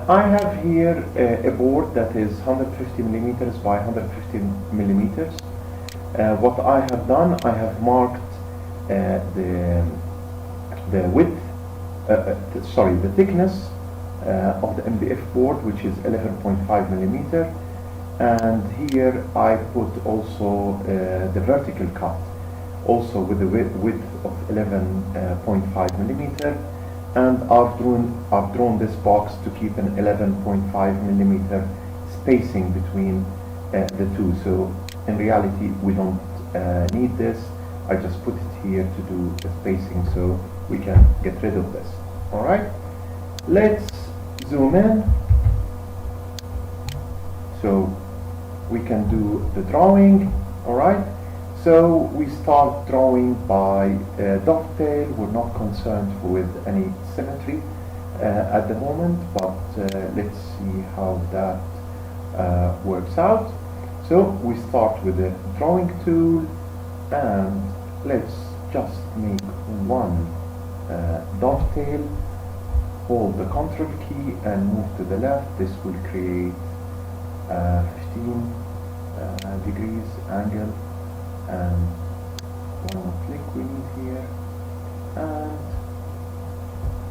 I have here a board that is 150 millimeters by 150 millimeters. What I have done, I have marked the width, the thickness of the MDF board, which is 11.5 millimeter, and here I put also the vertical cut, also with the width of 11.5 millimeter, and I've drawn this box to keep an 11.5 millimeter spacing between the two. So in reality we don't need this. I just put it here to do the spacing so we can get rid of this. Alright, let's zoom in so we can do the drawing. Alright, so we start drawing by dovetail. We're not concerned with any symmetry at the moment, but let's see how that works out. So we start with the drawing tool, and let's just make one dovetail. Hold the Ctrl key and move to the left. This will create 15 degrees angle, and one more click we need here, and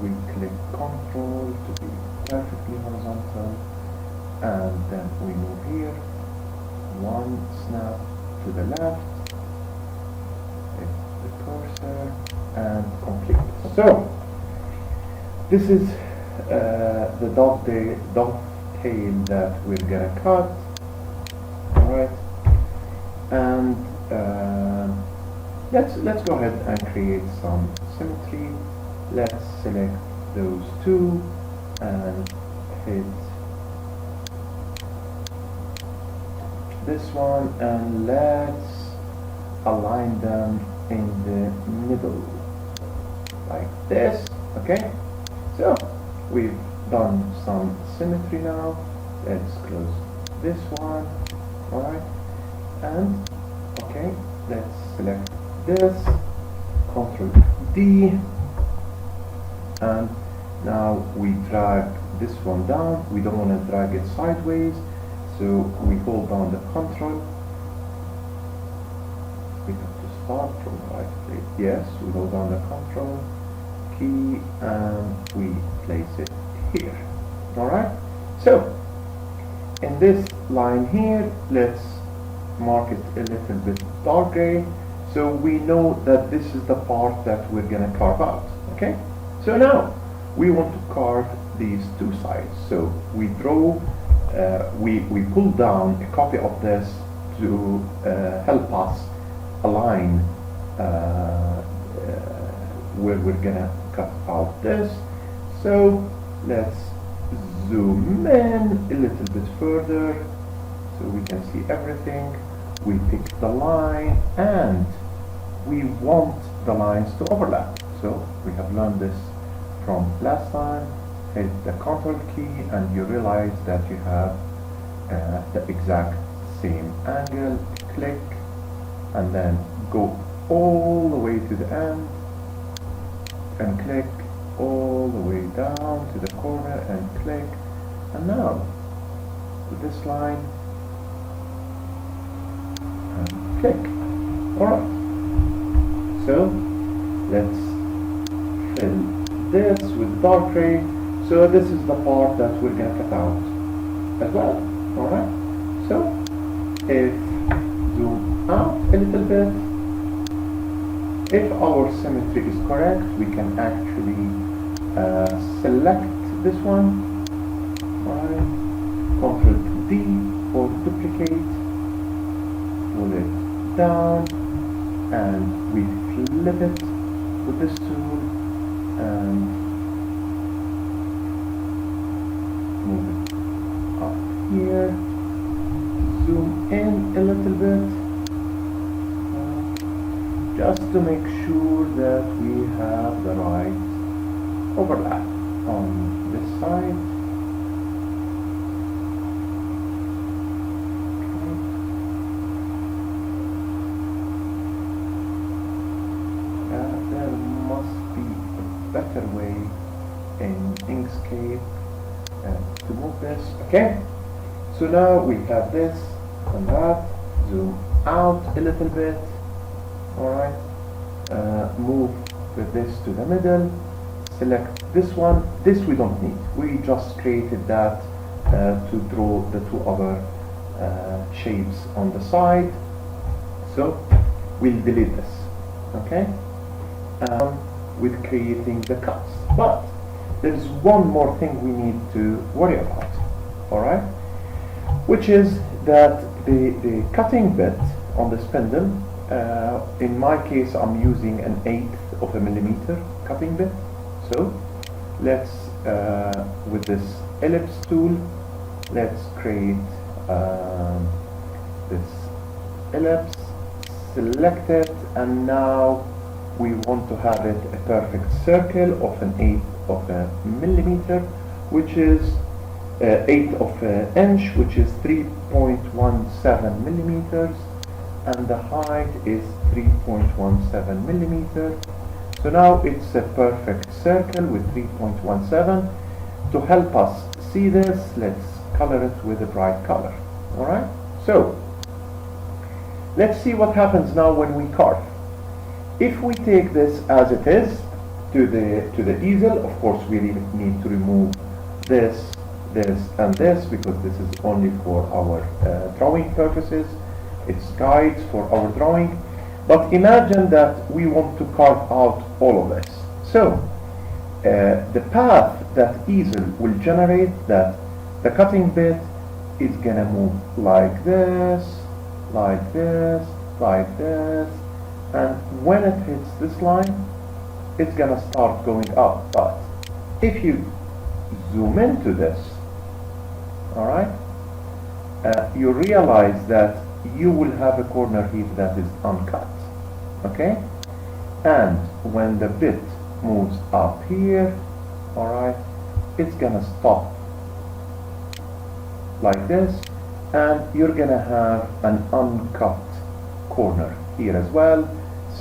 we click Ctrl to be perfectly horizontal, and then we move here, one snap to the left, hit the cursor, and complete. So this is the dovetail that we're gonna cut. Alright, and let's go ahead and create some symmetry. Let's select those two and hit this one, and let's align them in the middle like this. Okay, so we've done some symmetry now. Let's close this one. Alright, and okay, let's select this, Ctrl D, and now we drag this one down. We don't want to drag it sideways, so we hold down the Ctrl. We have to start from the right place. Yes, we hold down the Ctrl key and we place it here. Alright, so in this line here, let's mark it a little bit dark gray, so we know that this is the part that we're gonna carve out. Okay, so now we want to carve these two sides, so we draw, we pull down a copy of this to help us align where we're gonna cut out this. So let's zoom in a little bit further so we can see everything. We pick the line, and we want the lines to overlap. So we have learned this from last time. Hit the Ctrl key and you realize that you have the exact same angle. Click and then go all the way to the end and click all the way down to the corner and click, and now with this line and click. Alright, so let's fill this with dark gray. So this is the part that we're going to cut out as well. Alright, so if zoom out a little bit, if our symmetry is correct, we can actually select this one. Alright, Ctrl D for duplicate, pull it down, and we flip it with this tool and move it up here, zoom in a little bit, just to make sure that we have the right overlap on this side. There must be a better way in Inkscape to to move this. Okay, so now we have this and that. Zoom out a little bit. Alright, move with this to the middle. Select this one. This we don't need. We just created that to draw the two other shapes on the side. So we'll delete this. Okay, with creating the cuts. But there's one more thing we need to worry about. Alright, which is that the cutting bit on the spindle, in my case I'm using an 1/8 of a millimeter cutting bit. So let's with this ellipse tool, let's create this ellipse, select it, and now we want to have it a perfect circle of an 1/8 of a millimeter, which is 1/8 of an inch, which is 3.17 millimeters, and the height is 3.17 millimeters. So now it's a perfect circle with 3.17. To help us see this, let's color it with a bright color. Alright, so let's see what happens now when we carve. If we take this as it is to the easel, of course we need to remove this, and this, because this is only for our drawing purposes. It's guides for our drawing. But imagine that we want to carve out all of this. So the path that Easel will generate, that the cutting bit is gonna move like this, like this, like this, and when it hits this line, it's gonna start going up. But if you zoom into this, all right, you realize that you will have a corner here that is uncut. Okay, and when the bit moves up here, all right, it's gonna stop like this, and you're gonna have an uncut corner here as well.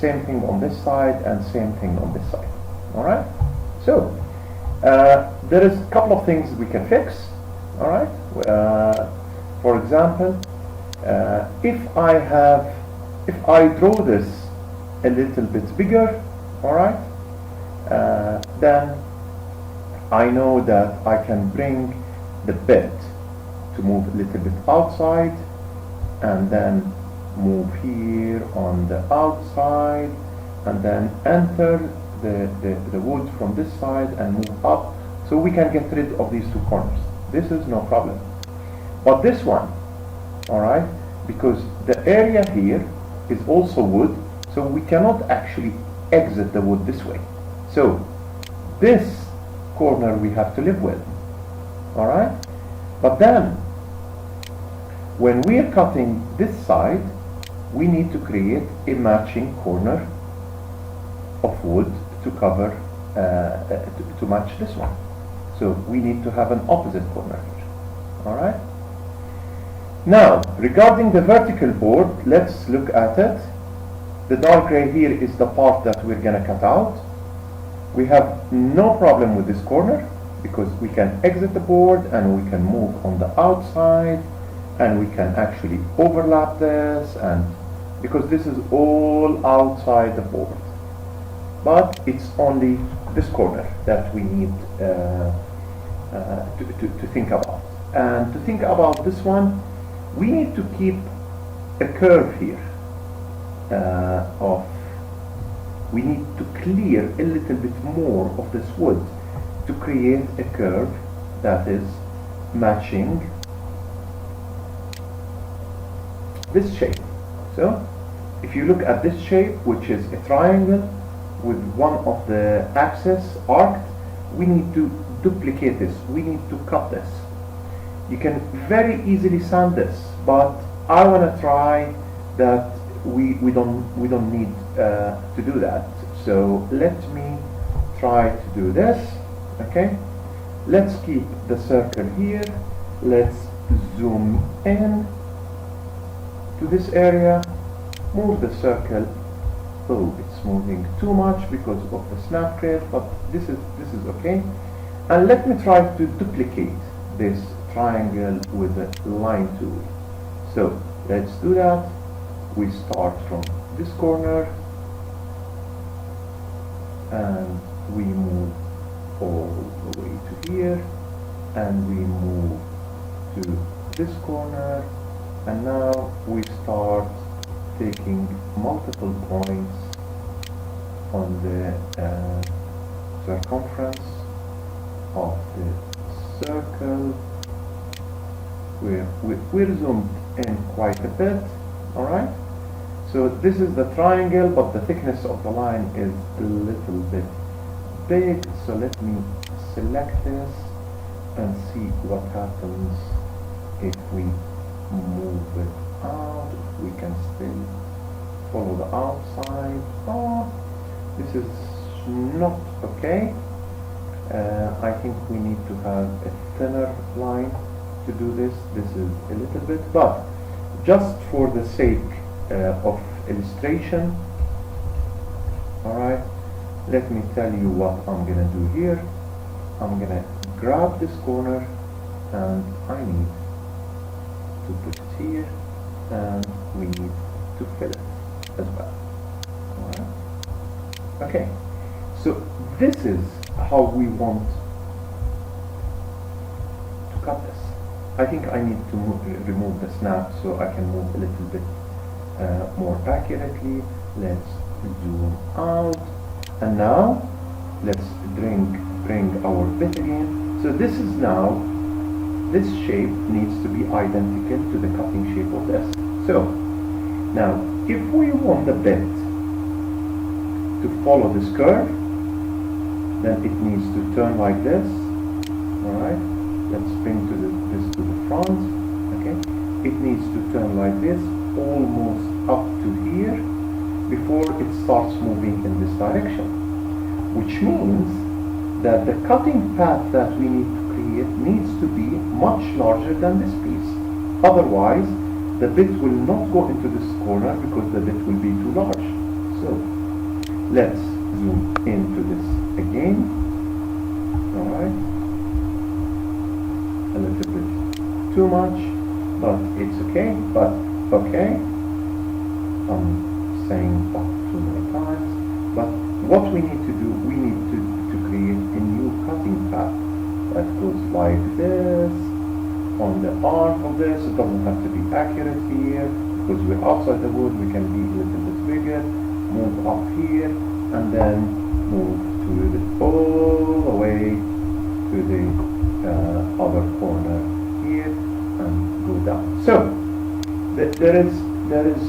Same thing on this side and same thing on this side. All right, so there is a couple of things we can fix. All right, for example, if I draw this a little bit bigger, all right, then I know that I can bring the bit to move a little bit outside, and then move here on the outside, and then enter the wood from this side and move up, so we can get rid of these two corners. This is no problem. But this one, all right, because the area here is also wood, so we cannot actually exit the wood this way. So this corner we have to live with. All right, but then when we are cutting this side, we need to create a matching corner of wood to cover to match this one. So we need to have an opposite corner here. All right. Now, regarding the vertical board, let's look at it. The dark gray here is the part that we're going to cut out. We have no problem with this corner because we can exit the board and we can move on the outside, and we can actually overlap this, and because this is all outside the board. But it's only this corner that we need to think about. And to think about this one, we need to keep a curve here we need to clear a little bit more of this wood to create a curve that is matching this shape. So if you look at this shape, which is a triangle with one of the axes arced, we need to duplicate this. We need to cut this. You can very easily sand this, but I want to try that we don't need to do that. So let me try to do this. Okay, let's keep the circle here. Let's zoom in to this area, move the circle. Oh, it's moving too much because of the snap create, but this is okay. And let me try to duplicate this triangle with the line tool. So let's do that. We start from this corner and we move all the way to here, and we move to this corner, and now we start taking multiple points on the circumference of the circle. We're zoomed in quite a bit, alright? So this is the triangle, but the thickness of the line is a little bit big, so let me select this and see what happens if we move it out. If we can still follow the outside. Oh, this is not okay. I think we need to have a thinner line to do this. This is a little bit, but just for the sake of illustration, alright, let me tell you what I'm gonna do here. I'm gonna grab this corner and I need to put it here, and we need to fill it as well. Alright. Okay, so this is how we want to cut this. I think I need to remove the snap so I can move a little bit more accurately. Let's zoom out, and now let's bring our bit again. So this is now, this shape needs to be identical to the cutting shape of this. So now if we want the bit to follow this curve, then it needs to turn like this. Alright, let's bring this to the front. Okay, it needs to turn like this, almost up to here, before it starts moving in this direction, which means that the cutting path that we need to create needs to be much larger than this piece. Otherwise the bit will not go into this corner because the bit will be too large. So let's zoom into this again. Alright, a little bit too much, but it's okay. But okay, I'm saying that too many times. But what we need to do, we need to create a new cutting path that goes like this on the arc of this. It doesn't have to be accurate here because we're outside the wood. We can be a little bit bigger, move up here, and then move to the all the way to the other corner here and go down. So there is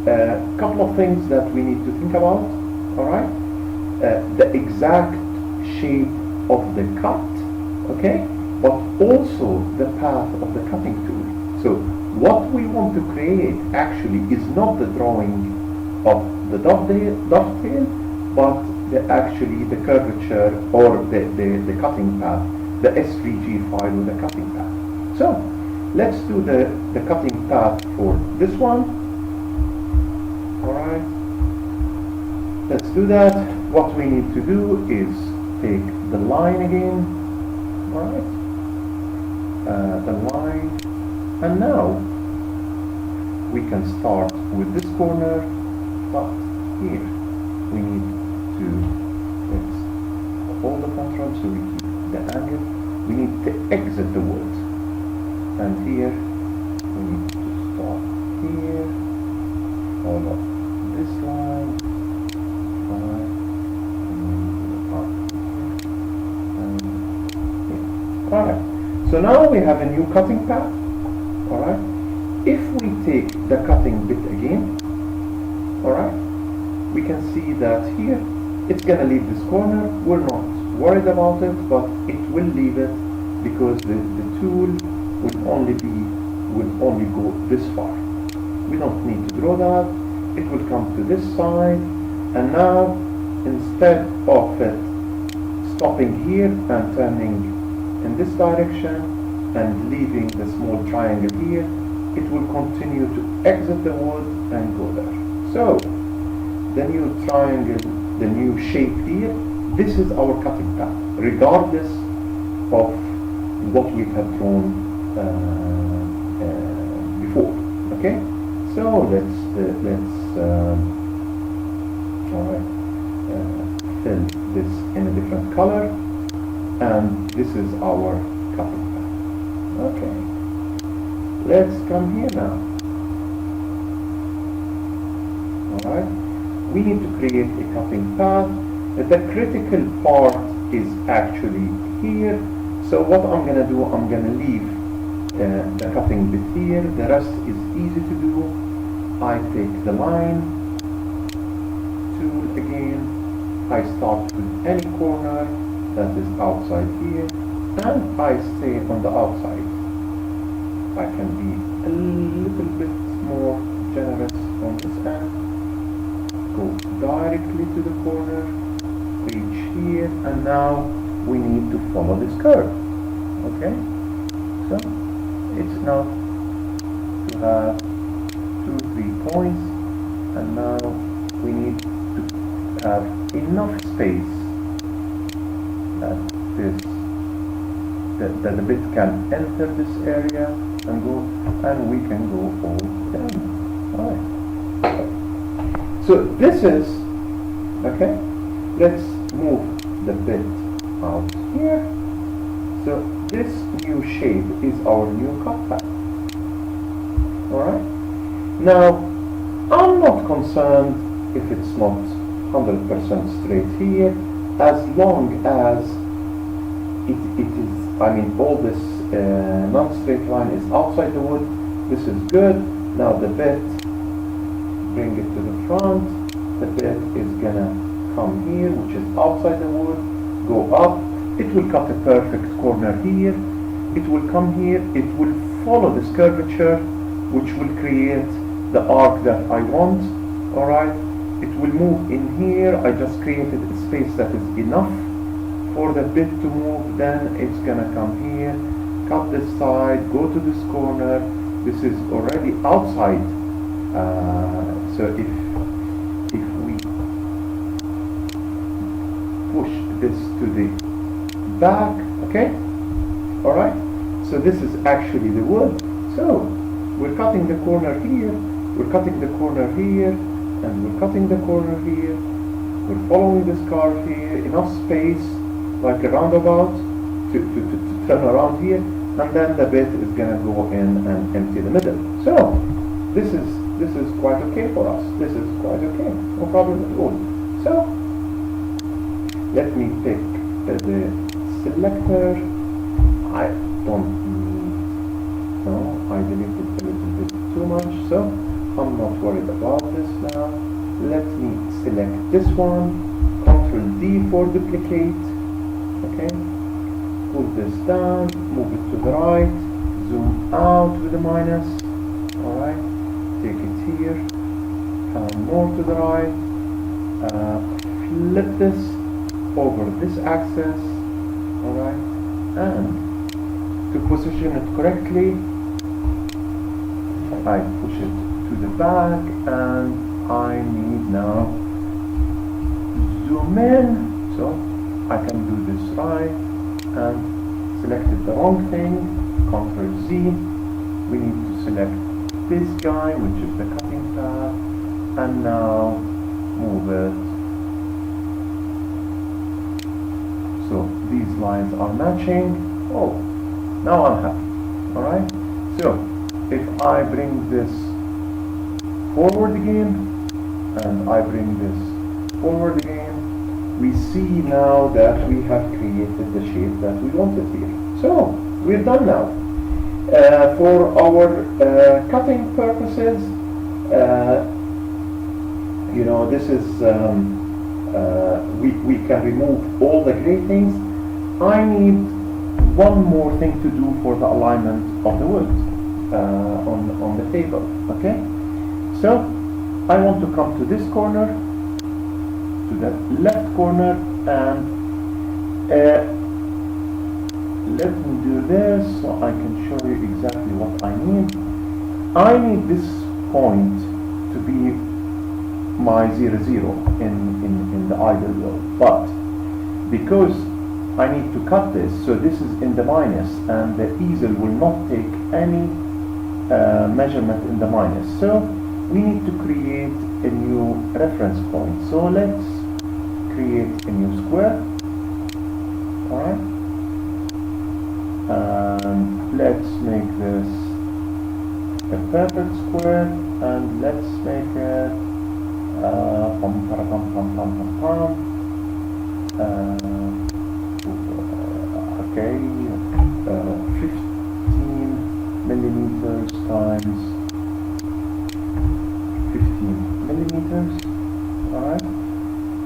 a couple of things that we need to think about. All right, the exact shape of the cut, okay, but also the path of the cutting tool. So what we want to create actually is not the drawing of the dovetail, but actually the curvature or the cutting path, the SVG file with the cutting path. So let's do the cutting path for this one. Alright, let's do that. What we need to do is take the line again. Alright, the line, and now we can start with this corner, but here we need to, let's hold the control so we keep the angle. We need to exit the wood, and here we need to start here, follow this line, right, and here. Alright, so now we have a new cutting path. Alright, if we take the cutting bit again, alright, we can see that here it's gonna leave this corner. We're not worried about it, but it will leave it because the tool will only go this far. We don't need to draw that. It will come to this side, and now instead of it stopping here and turning in this direction and leaving the small triangle here, it will continue to exit the wood and go there. So the new triangle, the new shape here, this is our cutting path, regardless of what we have drawn before. Okay, so let's all right, fill this in a different color, and this is our cutting path. Okay, let's come here now. All right, we need to create a cutting path. The critical part is actually here. So what I'm gonna do, I'm gonna leave the cutting bit here. The rest is easy to do. I take the line tool again. I start with any corner that is outside here, and I stay on the outside. I can be a little bit more generous on this end. Go directly to the corner, reach here, and now we need to follow this curve. Okay, so it's enough to have 2-3 points, and now we need to have enough space that the bit can enter this area and go, and we can go all down. All right. So this is okay. Let's move the bit out here. So this new shape is our new cut path. Alright? Now, I'm not concerned if it's not 100% straight here, as long as it is, I mean, all this non-straight line is outside the wood. This is good. Now the bit, bring it to the front. The bit is gonna come here, which is outside the wood, go up. It will cut a perfect corner here. It will come here. It will follow this curvature, which will create the arc that I want. All right. It will move in here. I just created a space that is enough for the bit to move. Then it's gonna come here, cut this side, go to this corner. This is already outside. So if we push this to the back, okay, all right. So this is actually the wood. So we're cutting the corner here. We're cutting the corner here. And we're cutting the corner here, we're following this curve here, enough space, like a roundabout, to turn around here, and then the bit is gonna go in and empty the middle. So, this is quite okay for us. This is quite okay, no problem at all. So, let me pick the selector. I don't need, no, I deleted a little bit too much, so I'm not worried about this now. Let me select this one, Ctrl D for duplicate, okay, pull this down, move it to the right, zoom out with the minus, alright, take it here, come more to the right, flip this over this axis, alright, and to position it correctly, I push it to the back, and I need now zoom in, so I can do this right, and selected the wrong thing, Ctrl Z. We need to select this guy, which is the cutting path, and now move it. So these lines are matching. Oh, now I'm happy. Alright, so if I bring this forward again, and I bring this forward again, we see now that we have created the shape that we wanted here. So, we're done now. For our cutting purposes, you know, this is, we can remove all the gray things. I need one more thing to do for the alignment of the wood on the table, okay? So, I want to come to this corner, to the left corner, and let me do this so I can show you exactly what I need. I need this point to be my 0, 0 in the ideal world, but because I need to cut this, so this is in the minus, and the easel will not take any measurement in the minus. So we need to create a new reference point. So let's create a new square. Alright, and let's make this a perfect square, and let's make it okay, 15 millimeters times 15 millimeters. Alright,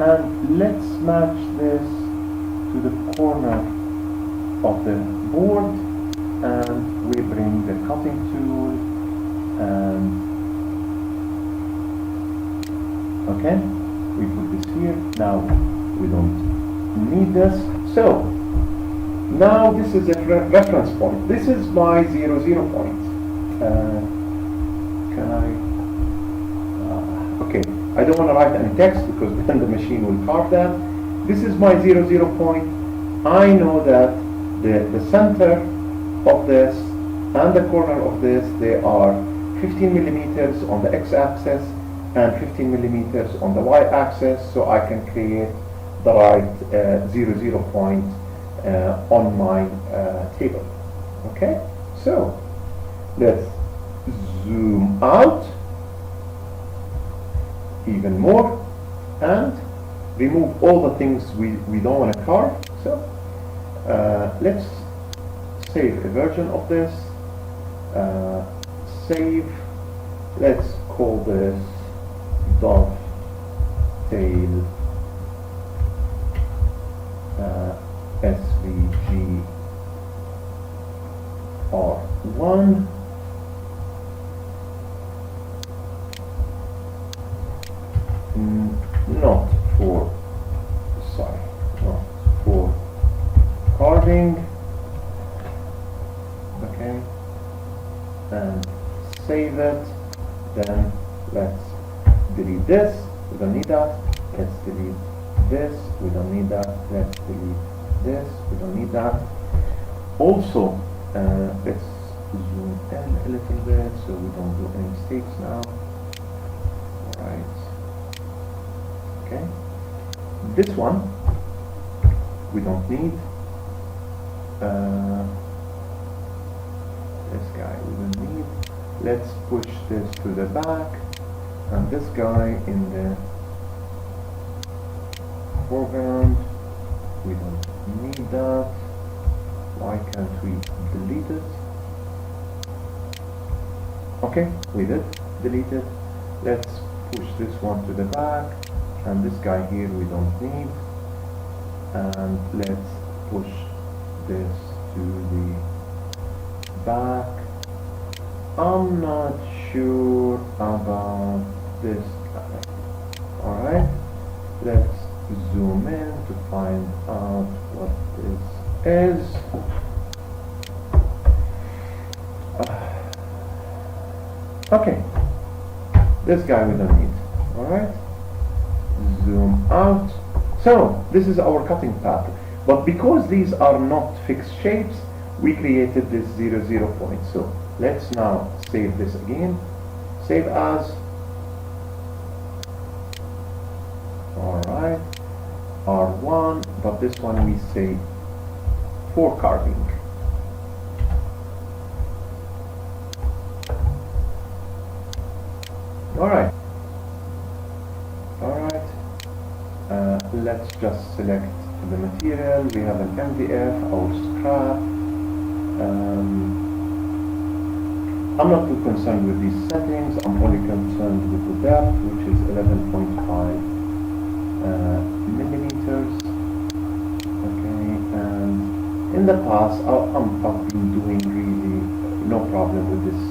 and let's match this to the corner of the board, and we bring the cutting tool, and okay, we put this here. Now we don't need this. So now this is a reference point. This is my 0, 0 point. Can I? Okay, I don't want to write any text because then the machine will carve that. This is my 0, 0 point. I know that the center of this and the corner of this, they are 15 millimeters on the x-axis and 15 millimeters on the y-axis, so I can create the right 0, 0 point on my table. Okay, so let's zoom out even more and remove all the things we don't want to carve. So let's save a version of this. Save. Let's call this Dovetail SVG R1. Not for carving. Okay, and save it. Then let's delete this. We don't need that. Let's delete this. We don't need that. Let's delete this. We don't need that. Also, let's zoom in a little bit so we don't do any mistakes now. Alright. Okay. This one we don't need. This guy we don't need. Let's push this to the back, and this guy in the foreground. We don't need that. Why can't we delete it? Okay, we did delete it. Let's push this one to the back, and this guy here we don't need. And let's push this to the back. I'm not sure about this guy. Alright, let's zoom in to find out what this is. Okay, this guy we don't need. Alright, zoom out. So this is our cutting path, but because these are not fixed shapes, we created this 0, 0 point. So let's now save this again. Save as. Alright, R1, but this one we say for carving. Alright. Alright. Let's just select the material. We have an MDF or scrap. I'm not too concerned with these settings. I'm only concerned with the depth, which is 11.5 millimeters. Okay, and in the past, I've been doing really no problem with this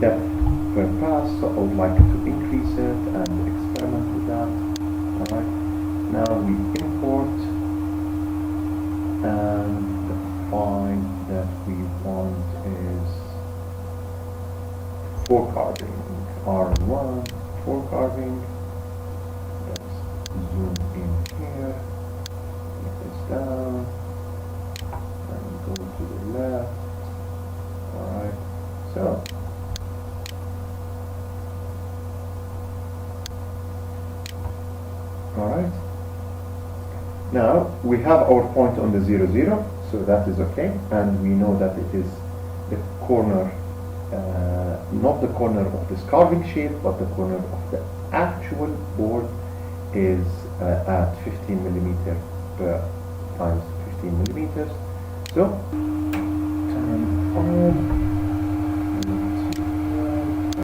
depth per pass, so I would like to increase it and experiment with that. Alright, now we import, and the file that we want is for carving, R1 for carving. Let's zoom in here, make this down and go to the left. Alright, so alright, now we have our point on the 0, 0, so that is okay, and we know that it is the corner, not the corner of this carving shape, but the corner of the actual board is at 15 millimeter times 15 millimeters. So turn on.